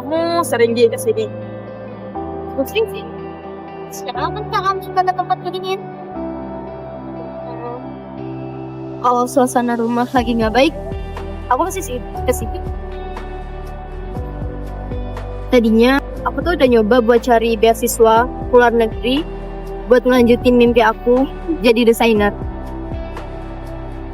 kamu sering dia kesini? Pusing sih. Sejak kapan kak kamu suka ke tempat beginian? Kalau suasana rumah lagi nggak baik, aku pasti sih kesini. Tadinya aku tuh udah nyoba buat cari beasiswa ke luar negeri buat ngelanjutin mimpi aku jadi desainer.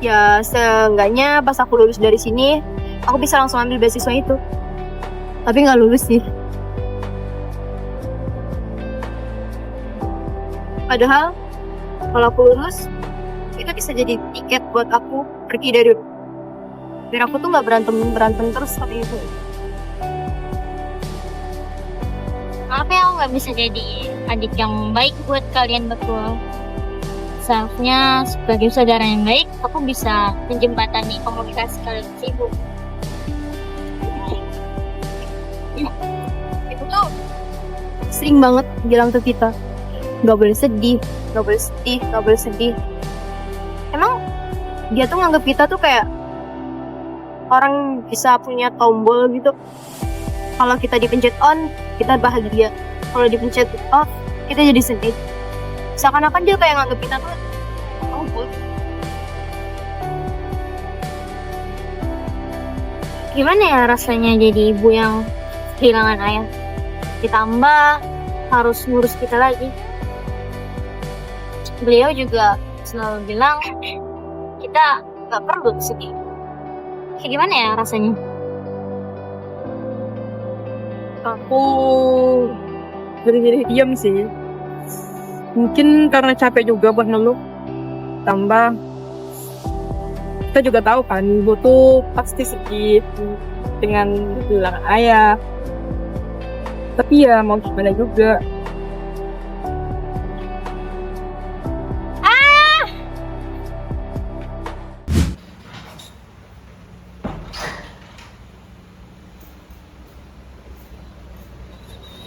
Ya seenggaknya pas aku lulus dari sini, aku bisa langsung ambil beasiswa itu. Tapi nggak lulus sih. Padahal kalau aku lulus, itu bisa jadi tiket buat aku pergi dari rumah. Biar aku tuh nggak berantem terus seperti itu. Kenapa ya aku nggak bisa jadi adik yang baik buat kalian berdua? Seharusnya sebagai saudara yang baik, aku bisa menjembatani komunikasi kalian sibuk. Itu tuh sering banget bilang ke kita, nggak boleh sedih, nggak boleh sedih, nggak boleh sedih. Emang dia tuh nganggap kita tuh kayak orang bisa punya tombol gitu. Kalau kita dipencet on, kita bahagia. Kalau dipencet off, kita jadi sedih. Seakan-akan dia kayak nganggap kita tuh tombol. Gimana ya rasanya jadi ibu yang kehilangan ayah? Ditambah harus ngurus kita lagi. Beliau juga selalu bilang kita nggak perlu sedih. Kayak gimana ya rasanya? Aku jadi diam sih. Mungkin karena capek juga buat ngeluh. Tambah kita juga tahu kan, ibu tuh pasti sedih dengan kehilangan ayah. Tapi ya mau gimana juga.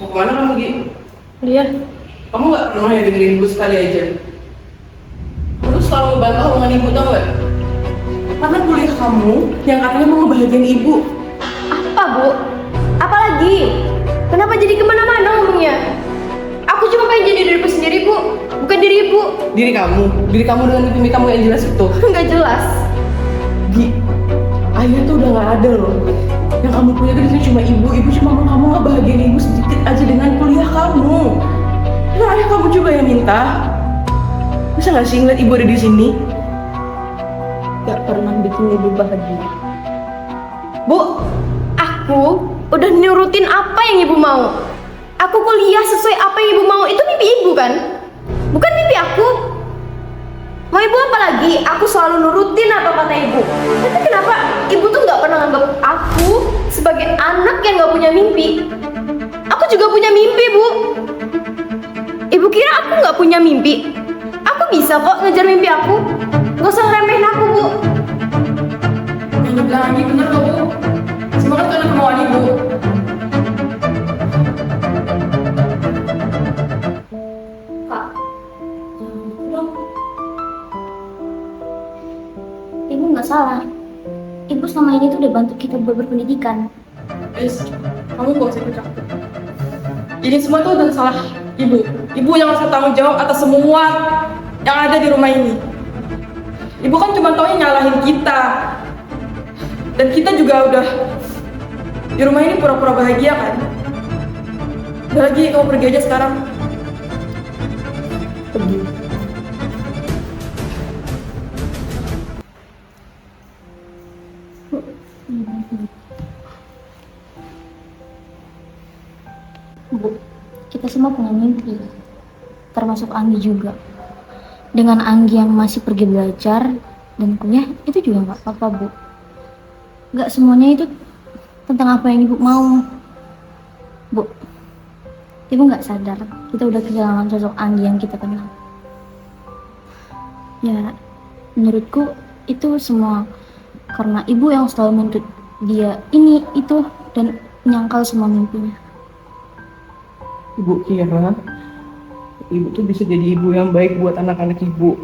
Mau kemana kamu, Gi? Iya. Kamu gak pernah ya dengerin ibu sekali aja? Kamu tuh selalu membantah omongan ibu, tau gak? Karena kuliah kamu yang katanya mau ngebahagiain ibu. Apa, Bu? Apalagi? Kenapa jadi kemana-mana ngomongnya? Aku cuma pengen jadi diriku sendiri, Bu. Bukan diri Ibu. Diri kamu dengan mimpi kamu yang jelas itu. Nggak jelas. Gi, ayah tuh udah gak ada loh. Yang kamu punya tuh di sini cuma ibu cuma mau kamu ngebahagiain ibu sedikit aja dengan kuliah kamu. Nah, ayah kamu juga yang minta. Bisa gak sih ngeliat ibu ada di sini? Gak pernah bikin ibu bahagia. Bu, aku udah nurutin apa yang ibu mau. Aku kuliah sesuai apa yang ibu mau. Itu mimpi ibu kan? Bukan mimpi aku. Mau ibu apa lagi? Aku selalu nurutin apa kata ibu. Tapi kenapa ibu tuh gak pernah anggap aku sebagai anak yang gak punya mimpi? Aku juga punya mimpi, Bu. Ibu kira aku gak punya mimpi? Aku bisa kok ngejar mimpi aku. Gak usah ngeremehin aku, Bu. Yang bilang lagi bener loh, Bu. Semua kan karena kemauan ibu. Kak, dong. Ibu nggak salah. Ibu selama ini tuh udah bantu kita buat berpendidikan. Kamu gak usah ikut campur. Ini semua tuh udah salah ibu. Ibu yang harus bertanggung jawab atas semua yang ada di rumah ini. Ibu kan cuma taunya nyalahin kita. Dan kita juga udah di rumah ini pura-pura bahagia kan. Udah lagi, kamu pergi aja sekarang. Pergi. Bu, kita semua punya mimpi, termasuk Anggi juga. Dengan Anggi yang masih pergi belajar dan kuliah, itu juga nggak apa-apa, Bu. Nggak semuanya itu tentang apa yang Ibu mau. Bu, Ibu nggak sadar, kita udah kehilangan sosok Anggi yang kita kenal. Ya, menurutku itu semua karena Ibu yang selalu menuntut dia ini, itu, dan menyangkal semua mimpinya. Ibu kira ibu tuh bisa jadi ibu yang baik buat anak-anak ibu.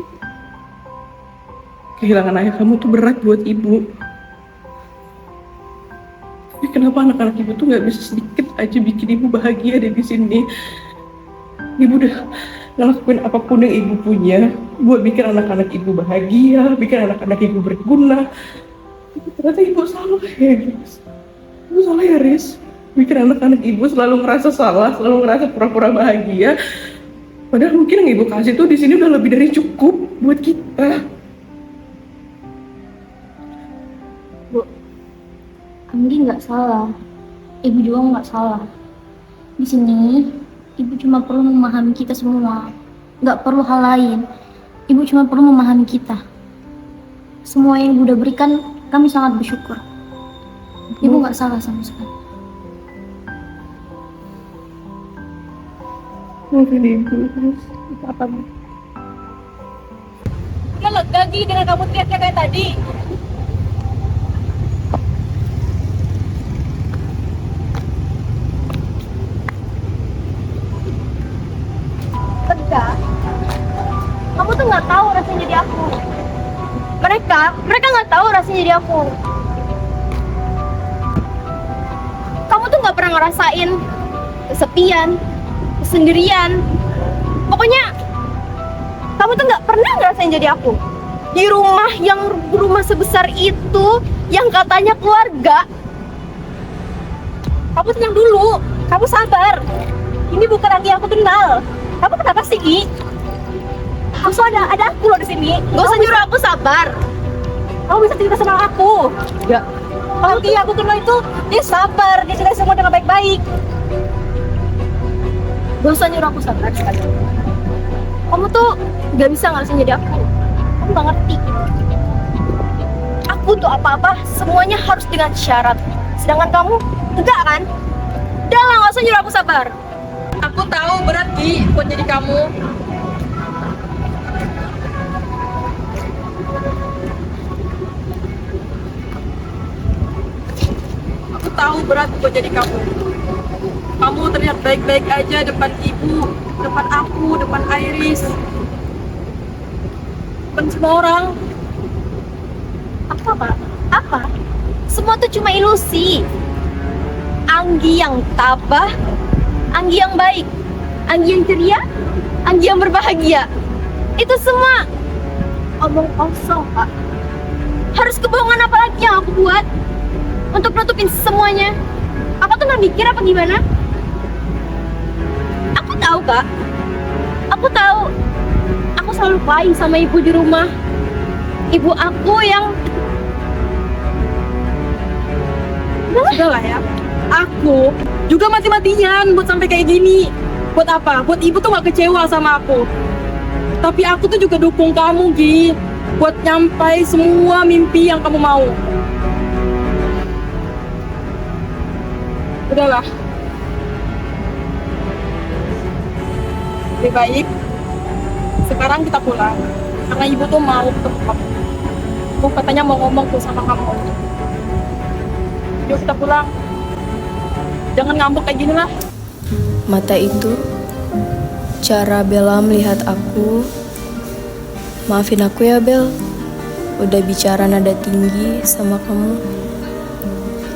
Kehilangan ayah kamu tuh berat buat ibu. Tapi kenapa anak-anak ibu tuh nggak bisa sedikit aja bikin ibu bahagia di sini. Ibu udah ngelakuin apapun yang ibu punya buat bikin anak-anak ibu bahagia, bikin anak-anak ibu berguna. Tapi ternyata ibu salah ya, guys. Ibu salah ya, Riz. Bikin anak-anak ibu selalu ngerasa salah, selalu ngerasa pura-pura bahagia. Padahal mungkin yang ibu kasih tuh di sini udah lebih dari cukup buat kita. Bu, Anggi nggak salah. Ibu juga nggak salah. Di sini, ibu cuma perlu memahami kita semua. Nggak perlu hal lain. Ibu cuma perlu memahami kita. Semua yang ibu udah berikan, kami sangat bersyukur. Ibu nggak salah sama sekali. Maafin ibu, apa Bu? Udah lega Gi dengan kamu teriaknya kayak tadi. Lega? Kamu tuh nggak tahu rasanya jadi aku. Mereka nggak tahu rasanya jadi aku. Kamu tuh nggak pernah ngerasain kesepian, kesendirian. Pokoknya kamu tuh nggak pernah ngerasain jadi aku. Di rumah sebesar itu, yang katanya keluarga. Kamu tenang dulu, kamu sabar. Ini bukan lagi yang aku kenal. Kamu kenapa sih Gi? Kamu ada aku loh di sini. Gak usah nyuruh aku sabar. Kamu bisa cerita sama aku. Ya. Kalau Gi aku kenal itu dia sabar, dia cerita semua dengan baik-baik. Gak usah nyuruh aku sabar sekali. Kamu tuh gak bisa ngerasain jadi aku. Kamu gak ngerti. Aku tuh apa-apa semuanya harus dengan syarat. Sedangkan kamu enggak kan? Udah lah, gak usah nyuruh aku sabar. Aku tahu berat Gi buat jadi kamu. Aku tahu berat buat jadi kamu. Kamu terlihat baik-baik aja depan ibu, depan aku, depan Iris, depan semua orang. Apa? Semua tuh cuma ilusi. Anggi yang tabah, Anggi yang baik, Anggi yang ceria, Anggi yang berbahagia. Itu semua omong kosong, Pak. Harus kebohongan apa lagi yang aku buat untuk nutupin semuanya? Aku tuh nggak mikir apa gimana? Aku tahu, Kak. Aku tahu. Aku selalu baik sama ibu di rumah. Ibu aku yang Sudahlah ya. Aku juga mati-matian buat sampai kayak gini. Buat apa? Buat ibu tuh gak kecewa sama aku. Tapi aku tuh juga dukung kamu, Gi. Buat nyampai semua mimpi yang kamu mau. Udahlah. Lebih baik sekarang kita pulang. Karena ibu tuh mau ketemu kamu. Ibu katanya mau ngomong tuh sama kamu. Yuk kita pulang. Jangan ngambek kayak gini lah. Mata itu, cara Bella melihat aku. Maafin aku ya Bel, udah bicara nada tinggi sama kamu.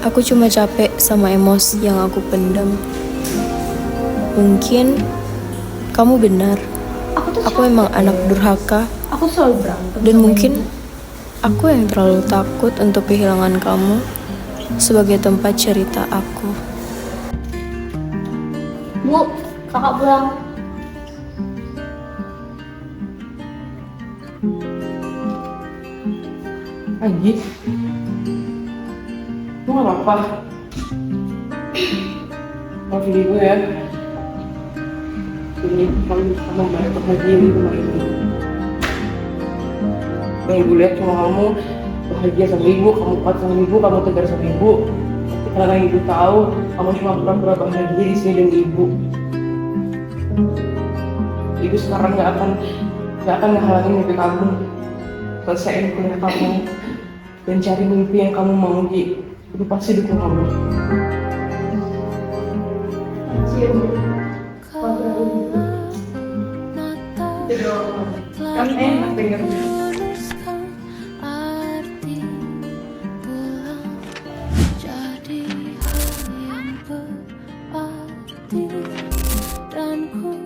Aku cuma capek sama emosi yang aku pendam. Mungkin kamu benar, aku emang anak durhaka. Aku selalu berantem. Dan mungkin aku yang terlalu takut untuk kehilangan kamu sebagai tempat cerita aku. Bu, kakak pulang. Anggi, lu gak apa-apa. Maafin ibu ya. Ini kamu balik bahagia di rumah ini. Yang ibu lihat cuma kamu bahagia sama ibu, kamu kuat sama ibu, kamu tegar sama ibu. Tapi karena ibu tahu kamu cuma pura-pura bahagia di sini dengan ibu. Ibu sekarang nggak akan ngehalangin mimpi kamu. Selesaiin kuliah kamu dan cari mimpi yang kamu mau, Gi. Ibu pasti dukung kamu. Kan enak dengernya. hati dan ku